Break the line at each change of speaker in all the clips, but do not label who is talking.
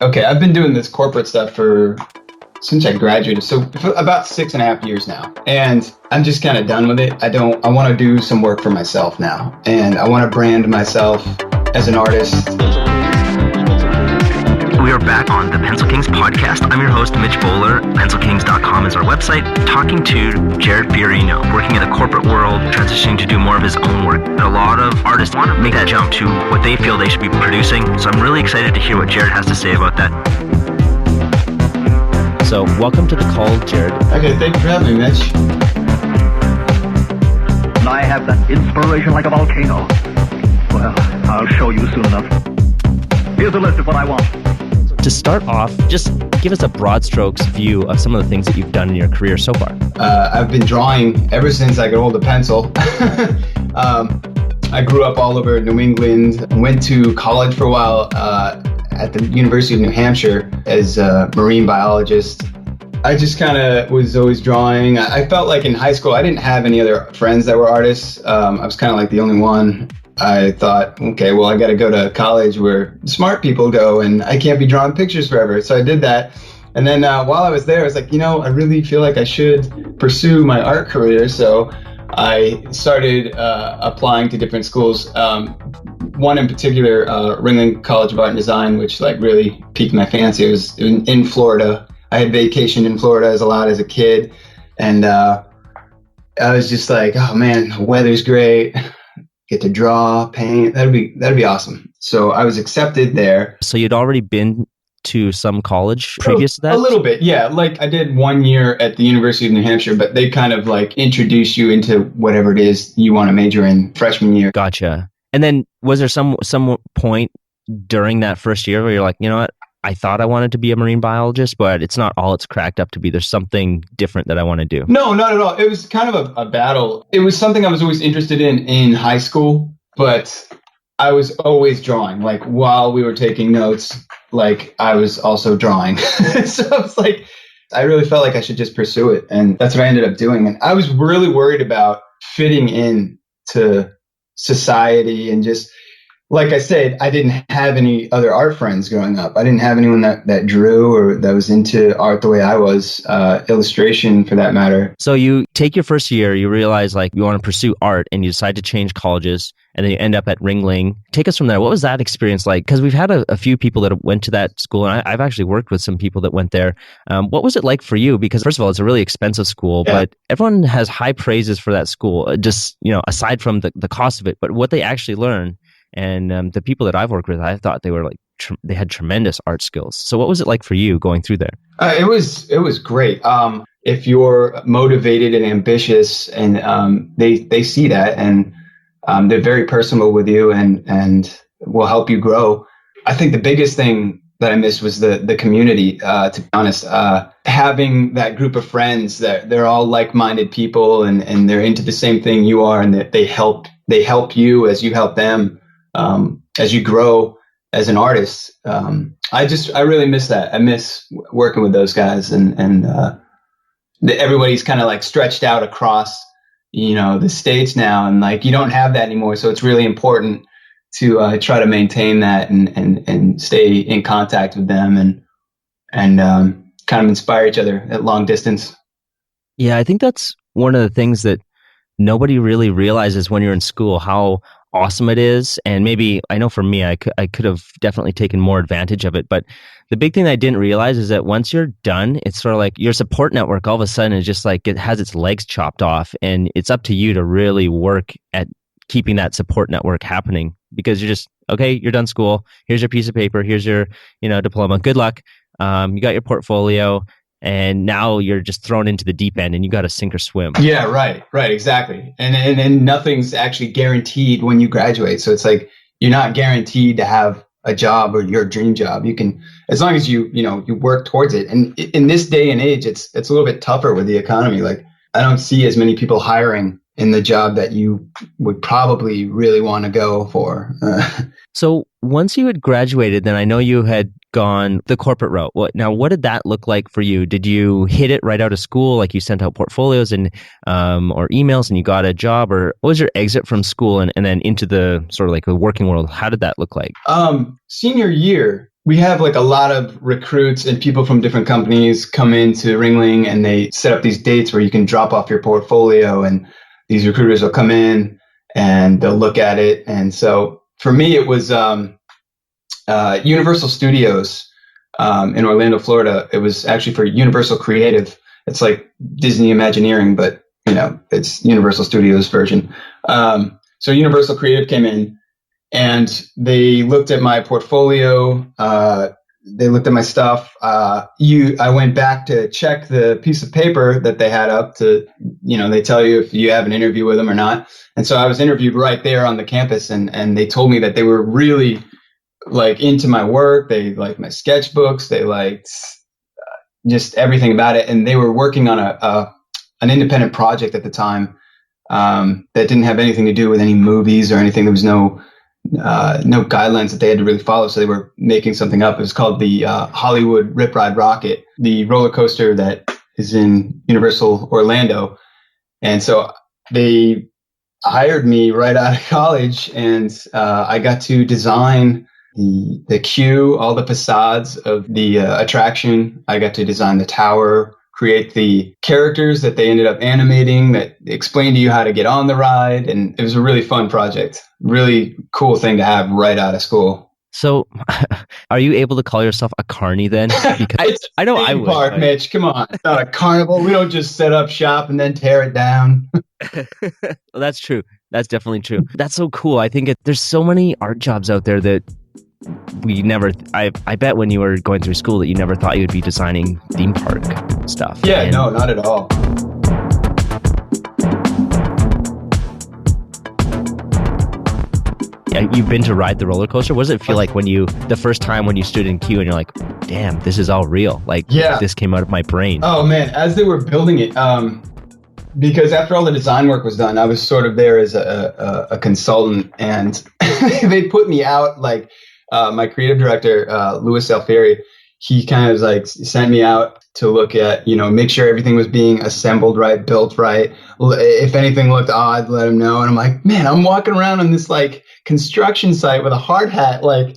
Okay, I've been doing this corporate stuff since I graduated, so for about 6.5 years now, and I'm just kind of done with it. I want to do some work for myself now, and I want to brand myself as an artist.
We are back on the Pencil Kings podcast. I'm your host, Mitch Bowler. PencilKings.com is our website. Talking to Jared Fiorino, working in the corporate world, transitioning to do more of his own work. And a lot of artists want to make that jump to what they feel they should be producing. So I'm really excited to hear what Jared has to say about that. So welcome to the call, Jared.
Okay, thank you for having me, Mitch.
I have that inspiration like a volcano. Well, I'll show you soon enough. Here's a list of what I want.
To start off, just give us a broad strokes view of some of the things that you've done in your career so far.
I've been drawing ever since I could hold a pencil. I grew up all over New England, went to college for a while at the University of New Hampshire as a marine biologist. I just kind of was always drawing. I felt like in high school, I didn't have any other friends that were artists. I was kind of like the only one. I thought, okay, well, I got to go to college where smart people go, and I can't be drawing pictures forever. So I did that. And then while I was there, I was like, I really feel like I should pursue my art career. So I started applying to different schools. One in particular, Ringling College of Art and Design, which like really piqued my fancy. It was in Florida. I had vacationed in Florida as a kid. And I was just like, oh man, the weather's great. Get to draw, paint. That'd be awesome. So I was accepted there.
So you'd already been to some college previous to that?
A little bit, yeah. Like I did 1 year at the University of New Hampshire, but they kind of like introduce you into whatever it is you want to major in freshman year.
Gotcha. And then was there some point during that first year where you're like, you know what? I thought I wanted to be a marine biologist, but it's not all it's cracked up to be. There's something different that I want to do.
No, not at all. It was kind of a battle. It was something I was always interested in high school, but I was always drawing. Like while we were taking notes, like I was also drawing. So I was like, I really felt like I should just pursue it. And that's what I ended up doing. And I was really worried about fitting in to society and just, like I said, I didn't have any other art friends growing up. I didn't have anyone that drew or that was into art the way I was, illustration for that matter.
So you take your first year, you realize like you want to pursue art and you decide to change colleges and then you end up at Ringling. Take us from there. What was that experience like? Because we've had a few people that went to that school and I've actually worked with some people that went there. What was it like for you? Because first of all, it's a really expensive school,
yeah.
But everyone has high praises for that school, just, aside from the cost of it, but what they actually learn. And the people that I've worked with, I thought they were like they had tremendous art skills. So what was it like for you going through there?
It was great. If you're motivated and ambitious, and they see that, and they're very personal with you, and will help you grow. I think the biggest thing that I missed was the community. To be honest, having that group of friends that they're all like-minded people, and they're into the same thing you are, and that they help you as you help them. As you grow as an artist, I really miss that. I miss working with those guys, and everybody's kind of like stretched out across, the states now, and like you don't have that anymore. So it's really important to try to maintain that and stay in contact with them and kind of inspire each other at long distance.
Yeah, I think that's one of the things that nobody really realizes when you're in school, how awesome it is. And maybe, I know for me, I could have definitely taken more advantage of it. But the big thing that I didn't realize is that once you're done, it's sort of like your support network all of a sudden is just like it has its legs chopped off. And it's up to you to really work at keeping that support network happening, because you're just, okay, you're done school. Here's your piece of paper. Here's your, diploma. Good luck. You got your portfolio. And now you're just thrown into the deep end and you got to sink or swim.
Yeah, right, exactly. And nothing's actually guaranteed when you graduate. So it's like you're not guaranteed to have a job or your dream job. You can, as long as you work towards it. And in this day and age, it's a little bit tougher with the economy. Like I don't see as many people hiring in the job that you would probably really want to go for.
So once you had graduated, then I know you had gone the corporate route. What did that look like for you? Did you hit it right out of school? Like you sent out portfolios and or emails and you got a job, or what was your exit from school and then into the sort of like the working world? How did that look like?
Senior year, we have like a lot of recruits and people from different companies come into Ringling, and they set up these dates where you can drop off your portfolio, and these recruiters will come in and they'll look at it. And so for me, it was Universal Studios in Orlando, Florida. It was actually for Universal Creative. It's like Disney Imagineering, but it's Universal Studios version. So Universal Creative came in and they looked at my portfolio. They looked at my stuff. I went back to check the piece of paper that they had up to, they tell you if you have an interview with them or not. And so I was interviewed right there on the campus, and they told me that they were really like into my work. They liked my sketchbooks. They liked just everything about it. And they were working on an independent project at the time that didn't have anything to do with any movies or anything. There was no guidelines that they had to really follow. So they were making something up. It was called the Hollywood Rip Ride Rocket, the roller coaster that is in Universal Orlando. And so they hired me right out of college, and I got to design the queue, all the facades of the attraction. I got to design the tower, create the characters that they ended up animating that explain to you how to get on the ride. And it was a really fun project. Really cool thing to have right out of school.
So are you able to call yourself a carny then? Because I know I would.
Park, right? Mitch, come on. It's not a carnival. We don't just set up shop and then tear it down.
Well, that's true. That's definitely true. That's so cool. I think there's so many art jobs out there that we never, I bet when you were going through school that you never thought you'd be designing theme park stuff.
Yeah, no, not at all.
Yeah, you've been to ride the roller coaster. What does it feel like the first time when you stood in queue and you're like, damn, this is all real. Like, this came out of my brain.
Oh man, as they were building it, because after all the design work was done, I was sort of there as a consultant, and they put me out like, my creative director, Louis Alfieri, he kind of like sent me out to look at, make sure everything was being assembled right, built right. If anything looked odd, let him know. And I'm like, man, I'm walking around on this like construction site with a hard hat. Like,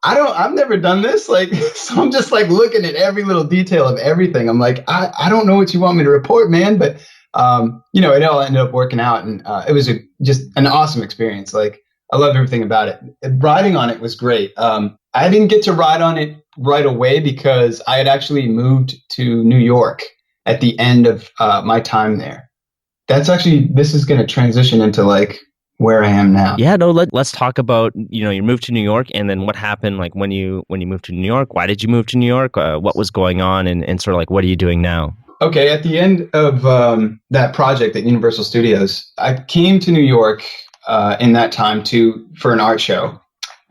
I've never done this. Like, so I'm just like looking at every little detail of everything. I'm like, I don't know what you want me to report, man. But, it all ended up working out, and it was just an awesome experience. Like, I loved everything about it. Riding on it was great. I didn't get to ride on it right away because I had actually moved to New York at the end of my time there. This is going to transition into like where I am now.
Yeah, no, let's talk about, you moved to New York, and then what happened like when you moved to New York. Why did you move to New York? What was going on, and sort of like, what are you doing now?
Okay, at the end of that project at Universal Studios, I came to New York in that time for an art show,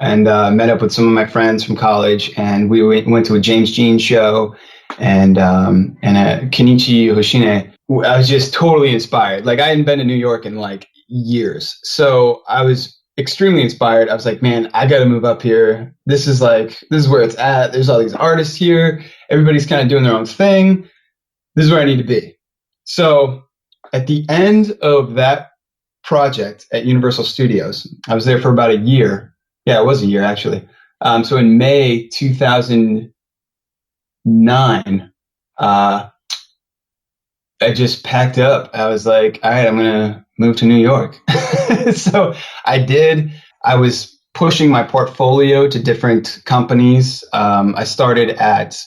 and met up with some of my friends from college, and we went to a James Jean show and a Kenichi Hoshine. I was just totally inspired. Like, I hadn't been to New York in like years, so I was extremely inspired. I was like, man, I got to move up here. This is where it's at. There's all these artists here. Everybody's kind of doing their own thing. This is where I need to be. So at the end of that project at Universal Studios, I was there for about a year. Yeah, it was a year actually. So in May 2009, I just packed up. I was like, all right, I'm going to move to New York. So I did. I was pushing my portfolio to different companies. I started at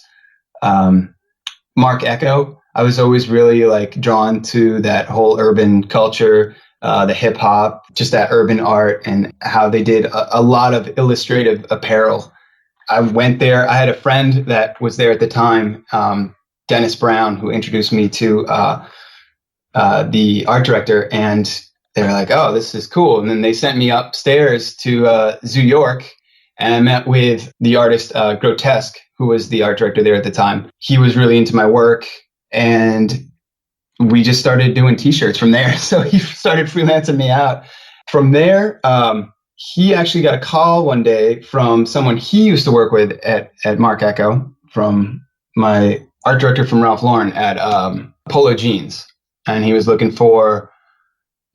Mark Echo. I was always really like drawn to that whole urban culture, the hip hop, just that urban art, and how they did a lot of illustrative apparel. I went there. I had a friend that was there at the time, Dennis Brown, who introduced me to the art director, and they were like, oh, this is cool. And then they sent me upstairs to Zoo York, and I met with the artist Grotesque, who was the art director there at the time. He was really into my work, and we just started doing t-shirts from there. So he started freelancing me out. From there, he actually got a call one day from someone he used to work with at Mark Echo, from my art director from Ralph Lauren at Polo Jeans. And he was looking for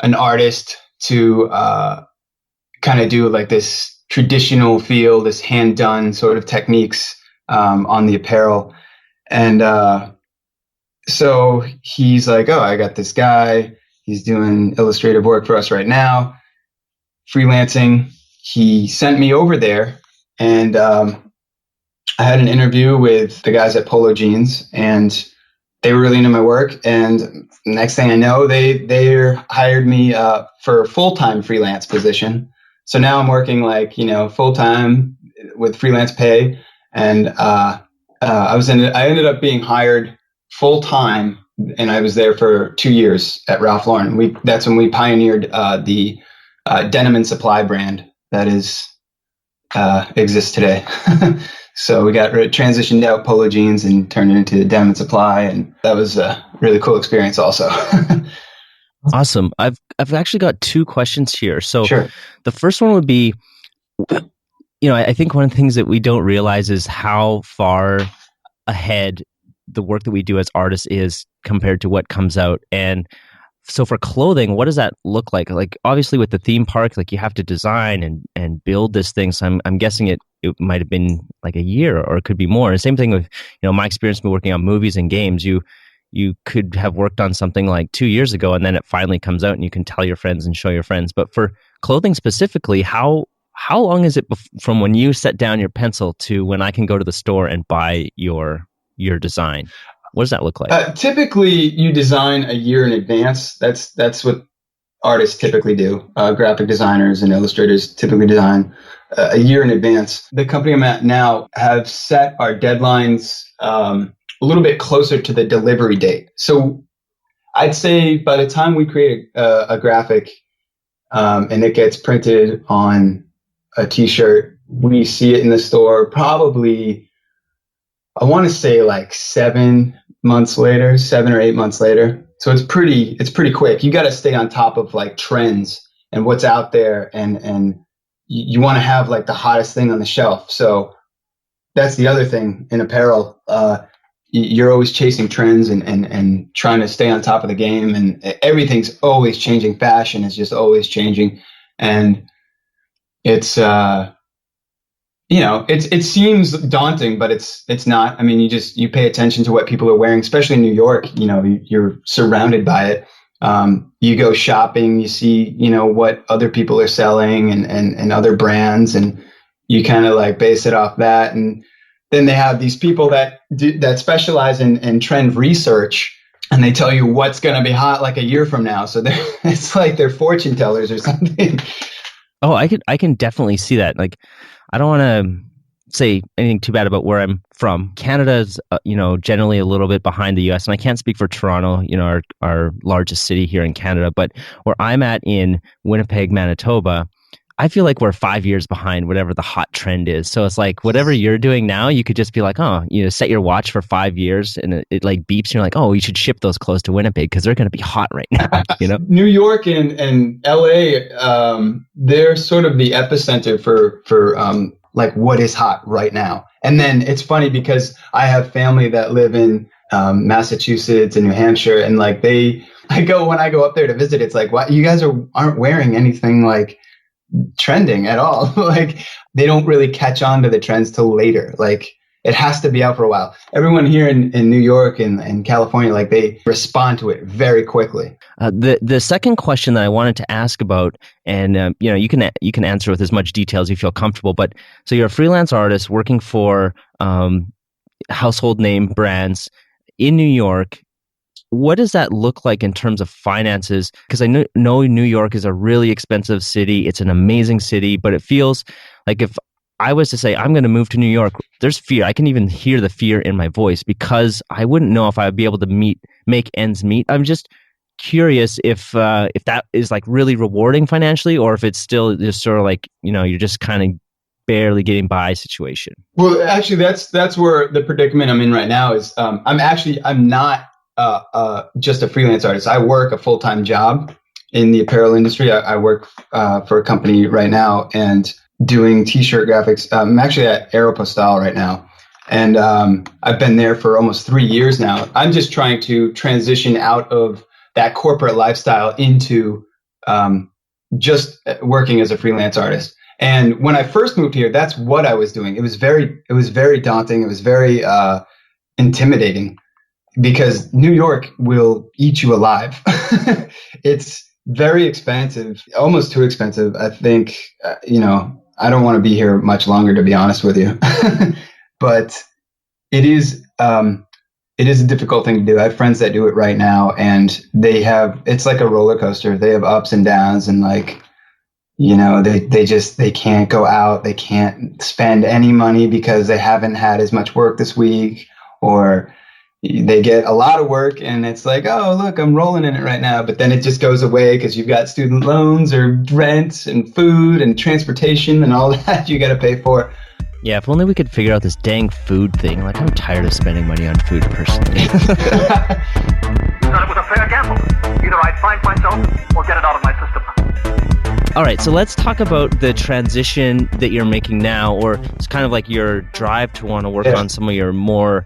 an artist to kind of do like this traditional feel, this hand done sort of techniques on the apparel. And so he's like, oh, I got this guy. He's doing illustrative work for us right now, freelancing. He sent me over there, and I had an interview with the guys at Polo Jeans, and they were really into my work. And next thing I know, they hired me for a full-time freelance position. So now I'm working full-time with freelance pay. And I ended up being hired full-time, and I was there for 2 years at Ralph Lauren. That's when we pioneered the Denim and Supply brand that exists today. So we got transitioned out Polo Jeans and turned it into Denim and Supply, and that was a really cool experience also.
Awesome. I've actually got 2 questions here. So
Sure.
The first one would be, I think one of the things that we don't realize is how far ahead the work that we do as artists is compared to what comes out. And so for clothing, what does that look like? Like obviously with the theme park, like you have to design and build this thing. So I'm guessing it might have been like a year, or it could be more. And same thing with, my experience with working on movies and games. You could have worked on something like 2 years ago, and then it finally comes out and you can tell your friends and show your friends. But for clothing specifically, how long is it from when you set down your pencil to when I can go to the store and buy your design? What does that look like?
Typically, you design a year in advance. That's what artists typically do. Graphic designers and illustrators typically design a year in advance. The company I'm at now have set our deadlines a little bit closer to the delivery date. So I'd say by the time we create a graphic and it gets printed on a t-shirt, we see it in the store probably, I want to say like 7 or 8 months later. So it's pretty quick. You got to stay on top of like trends and what's out there, and you want to have like the hottest thing on the shelf. So that's the other thing in apparel. You're always chasing trends and trying to stay on top of the game, and everything's always changing. Fashion is just always changing, and it's it seems daunting, but it's not. I mean, you pay attention to what people are wearing, especially in New York. You're surrounded by it. You go shopping, you see, what other people are selling and other brands, and you kind of like base it off that. And then they have these people that specialize in trend research, and they tell you what's going to be hot like a year from now. So it's like they're fortune tellers or something.
Oh, I can definitely see that. Like, I don't want to say anything too bad about where I'm from. Canada's, generally a little bit behind the US, and I can't speak for Toronto, our largest city here in Canada, but where I'm at in Winnipeg, Manitoba, I feel like we're 5 years behind whatever the hot trend is. So it's like whatever you're doing now, you could just be like, oh, set your watch for 5 years, and it like beeps, and you're like, oh, you should ship those clothes to Winnipeg because they're going to be hot right now.
New York and LA, they're sort of the epicenter for like what is hot right now. And then it's funny because I have family that live in Massachusetts and New Hampshire, and like when I go up there to visit, it's like, what, you guys aren't wearing anything like trending at all. Like they don't really catch on to the trends till later. Like it has to be out for a while. Everyone here in New York and California, like they respond to it very quickly.
The second question that I wanted to ask about, and you can answer with as much detail as you feel comfortable. But so you're a freelance artist working for household name brands in New York. What does that look like in terms of finances? Because I know New York is a really expensive city. It's an amazing city, but it feels like if I was to say I'm going to move to New York, there's fear. I can even hear the fear in my voice because I wouldn't know if I would be able to make ends meet. I'm just curious if that is like really rewarding financially, or if it's still just sort of like you're just kind of barely getting by situation.
Well, actually, that's where the predicament I'm in right now is. I'm not just a freelance artist. I work a full-time job in the apparel industry. I work for a company right now and doing t-shirt graphics. I'm actually at Aeropostale right now. And I've been there for almost 3 years now. I'm just trying to transition out of that corporate lifestyle into just working as a freelance artist. And when I first moved here, that's what I was doing. It was very daunting. It was very intimidating because New York will eat you alive. It's very expensive, almost too expensive. I think, I don't want to be here much longer, to be honest with you. But it is a difficult thing to do. I have friends that do it right now, and it's like a roller coaster. They have ups and downs, and like, they can't go out. They can't spend any money because they haven't had as much work this week, or they get a lot of work and it's like, oh, look, I'm rolling in it right now. But then it just goes away because you've got student loans or rent and food and transportation and all that you got to pay for.
Yeah, if only we could figure out this dang food thing. Like, I'm tired of spending money on food personally.
You thought it was a fair gamble. Either I'd find myself or get it out of my system.
All right, so let's talk about the transition that you're making now, or it's kind of like your drive to want to work on some of your more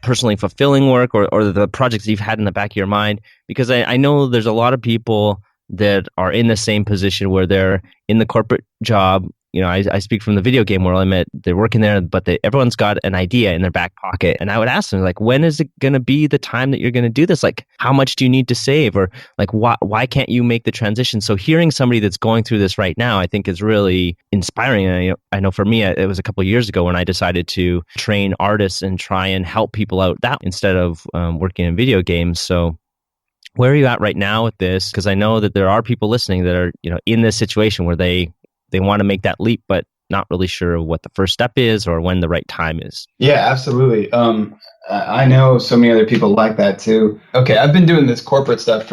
personally fulfilling work, or the projects you've had in the back of your mind. Because I know there's a lot of people that are in the same position where they're in the corporate job. I speak from the video game world. They're working there, but everyone's got an idea in their back pocket. And I would ask them, like, when is it going to be the time that you're going to do this? Like, how much do you need to save? Or like, why can't you make the transition? So hearing somebody that's going through this right now, I think is really inspiring. And I know for me, it was a couple of years ago when I decided to train artists and try and help people out that instead of working in video games. So where are you at right now with this? Because I know that there are people listening that are, in this situation where they want to make that leap, but not really sure what the first step is or when the right time is.
Yeah, absolutely. I know so many other people like that too. Okay, I've been doing this corporate stuff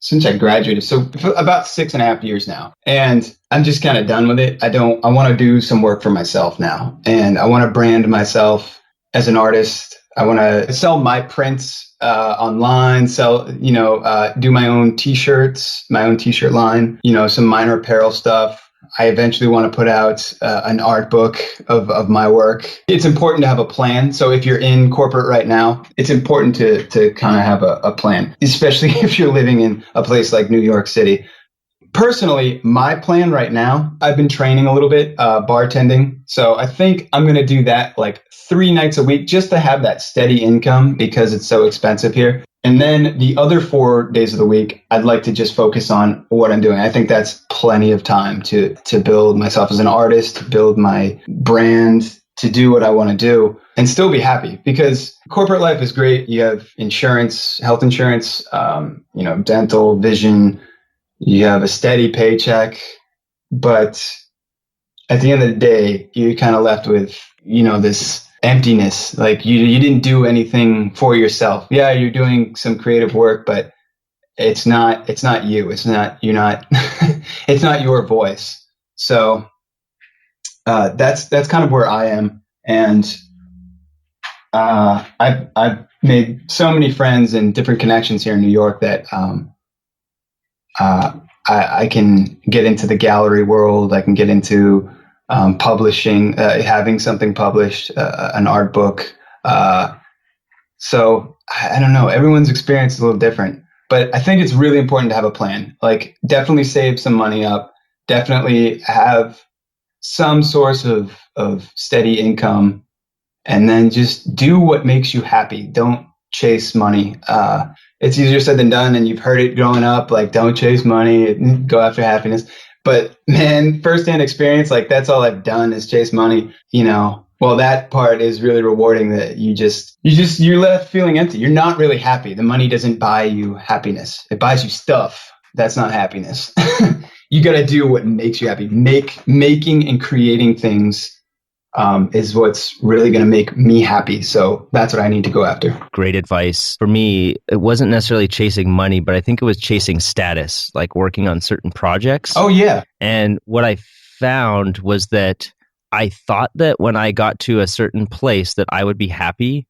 since I graduated, so for about 6.5 years now, and I'm just kind of done with it. I want to do some work for myself now, and I want to brand myself as an artist. I want to sell my prints online, do my own t-shirts, my own t-shirt line, some minor apparel stuff. I eventually want to put out an art book of my work. It's important to have a plan. So if you're in corporate right now, it's important to kind of have a plan, especially if you're living in a place like New York City. Personally, my plan right now, I've been training a little bit, bartending. So I think I'm going to do that like 3 nights a week just to have that steady income because it's so expensive here. And then the other 4 days of the week, I'd like to just focus on what I'm doing. I think that's plenty of time to build myself as an artist, to build my brand, to do what I want to do and still be happy, because corporate life is great. You have insurance, health insurance, dental, vision. You have a steady paycheck, but at the end of the day, you're kind of left with, this emptiness. Like you didn't do anything for yourself. Yeah, you're doing some creative work, but it's not you. It's not it's not your voice. So that's kind of where I am. And I've made so many friends and different connections here in New York that I can get into the gallery world. I can get into publishing, having something published, an art book. So I don't know. Everyone's experience is a little different, but I think it's really important to have a plan. Like, definitely save some money up. Definitely have some source of steady income, and then just do what makes you happy. Don't chase money. It's easier said than done, and you've heard it growing up, like, don't chase money, go after happipiness. But man, firsthand experience, like, that's all I've done is chase money, Well, that part is really rewarding, that you're left feeling empty. You're not really happy. The money doesn't buy you happiness. It buys you stuff. That's not happiness. You got to do what makes you happy. Making and creating things is what's really going to make me happy. So that's what I need to go after.
Great advice. For me, it wasn't necessarily chasing money, but I think it was chasing status, like working on certain projects.
Oh, yeah.
And what I found was that I thought that when I got to a certain place that I would be happy.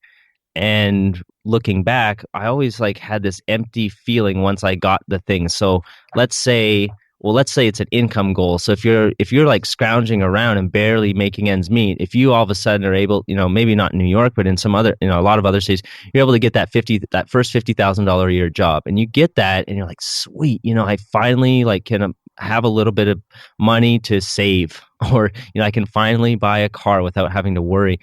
And looking back, I always had this empty feeling once I got the thing. So let's say it's an income goal. So if you're like scrounging around and barely making ends meet, if you all of a sudden are able, maybe not in New York, but in some other, a lot of other cities, you're able to get that first $50,000 a year job, and you get that, and you're like, sweet, I finally can have a little bit of money to save, or, I can finally buy a car without having to worry.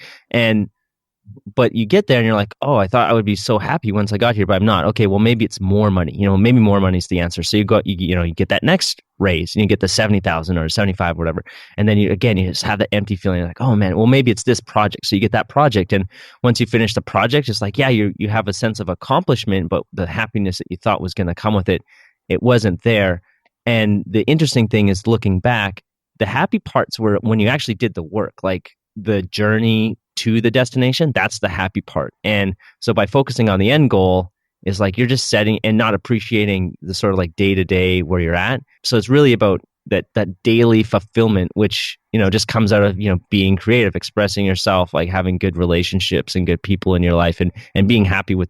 But you get there and you're like, oh, I thought I would be so happy once I got here, but I'm not. Okay, well, maybe it's more money. Maybe more money is the answer. So you get that next raise and you get the 70,000 or 75, whatever. And then you just have that empty feeling like, oh man, well, maybe it's this project. So you get that project. And once you finish the project, it's like, yeah, you have a sense of accomplishment, but the happiness that you thought was going to come with it, it wasn't there. And the interesting thing is, looking back, the happy parts were when you actually did the work, like the journey to the destination. That's the happy part. And so by focusing on the end goal, is like you're just setting and not appreciating the sort of like day to day where you're at. So it's really about that daily fulfillment, which, just comes out of, being creative, expressing yourself, like having good relationships and good people in your life, and being happy with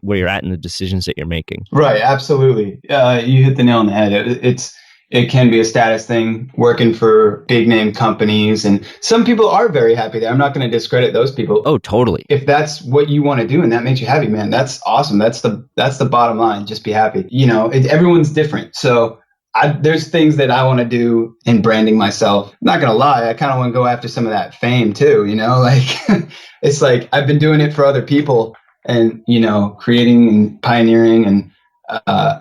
where you're at and the decisions that you're making.
Right. Absolutely. You hit the nail on the head. It can be a status thing, working for big name companies. And some people are very happy there. I'm not going to discredit those people.
Oh, totally. If
that's what you want to do and that makes you happy, man, that's awesome. That's the bottom line. Just be happy. Everyone's different. So there's things that I want to do in branding myself. I'm not going to lie. I kind of want to go after some of that fame too. It's like I've been doing it for other people and, creating and pioneering, and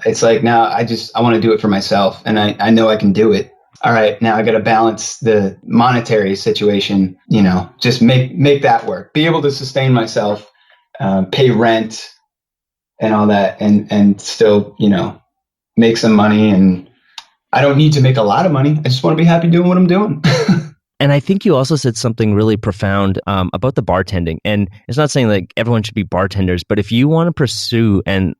it's like now I want to do it for myself, and I know I can do it. All right, now I got to balance the monetary situation, just make that work, be able to sustain myself, pay rent and all that, and still, make some money. And I don't need to make a lot of money. I just want to be happy doing what I'm doing.
And I think you also said something really profound about the bartending. And it's not saying like everyone should be bartenders, but if you want to pursue an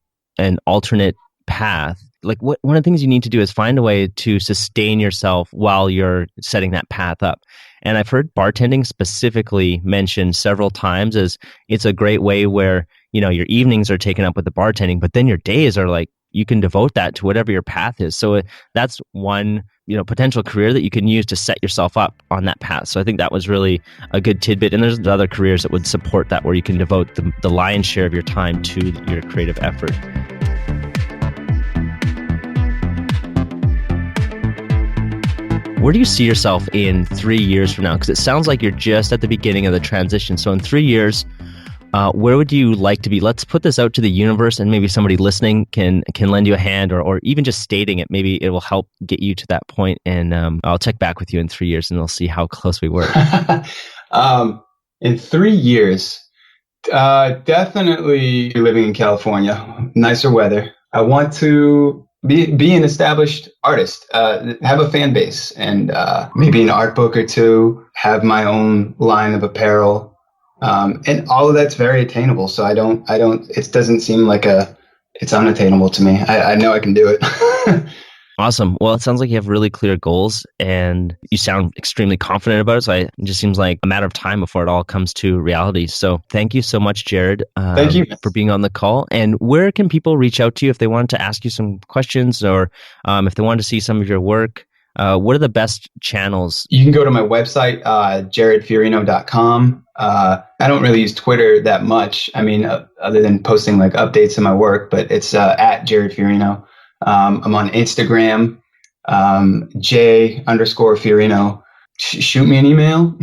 alternate path, like one of the things you need to do is find a way to sustain yourself while you're setting that path up. And I've heard bartending specifically mentioned several times as it's a great way where, your evenings are taken up with the bartending, but then your days are like, you can devote that to whatever your path is. So that's one, potential career that you can use to set yourself up on that path. So I think that was really a good tidbit. And there's other careers that would support that, where you can devote the lion's share of your time to your creative effort. Where do you see yourself in 3 years from now? Because it sounds like you're just at the beginning of the transition. So in 3 years, where would you like to be? Let's put this out to the universe, and maybe somebody listening can lend you a hand, or even just stating it. Maybe it will help get you to that point. And I'll check back with you in 3 years, and we'll see how close we were.
In 3 years, definitely living in California, nicer weather. I want to be an established artist, have a fan base, and maybe an art book or two, have my own line of apparel. And all of that's very attainable. So it doesn't seem like it's unattainable to me. I know I can do it.
Awesome. Well, it sounds like you have really clear goals and you sound extremely confident about it. So it just seems like a matter of time before it all comes to reality. So thank you so much, Jared.
Thank you
for being on the call. And where can people reach out to you if they want to ask you some questions, or if they want to see some of your work? What are the best channels?
You can go to my website, jaredfiorino.com. I don't really use Twitter that much. I mean, other than posting like updates of my work, but it's at Jared Fiorino. I'm on Instagram, J_Fiorino. Shoot me an email.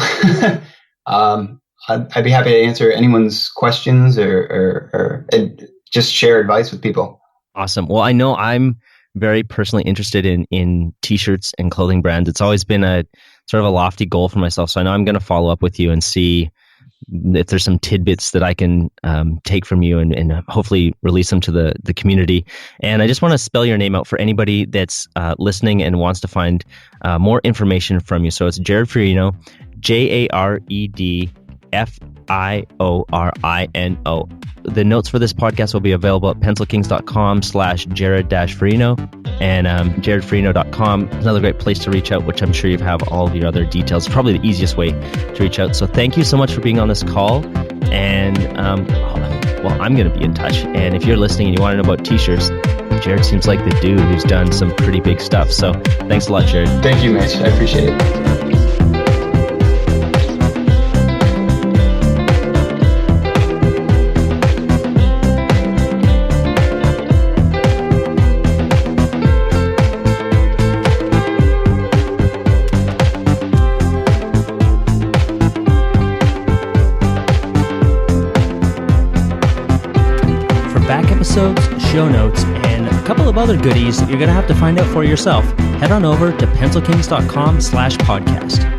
I'd be happy to answer anyone's questions or just share advice with people.
Awesome. Well, I know I'm very personally interested in t-shirts and clothing brands. It's always been a sort of a lofty goal for myself. So I know I'm going to follow up with you and see if there's some tidbits that I can take from you and hopefully release them to the community. And I just want to spell your name out for anybody that's listening and wants to find more information from you. So it's Jared Fiorino, JaredFiorino. The notes for this podcast will be available at pencilkings.com/Jared-Fiorino, and jaredfiorino.com is another great place to reach out, which I'm sure you have all of your other details. Probably the easiest way to reach out. So thank you so much for being on this call. And well, I'm going to be in touch. And if you're listening and you want to know about t-shirts, Jared seems like the dude who's done some pretty big stuff. So thanks a lot, Jared.
Thank you, Mitch. I appreciate it.
back episodes, show notes, and a couple of other goodies that you're going to have to find out for yourself, head on over to pencilkings.com/podcast.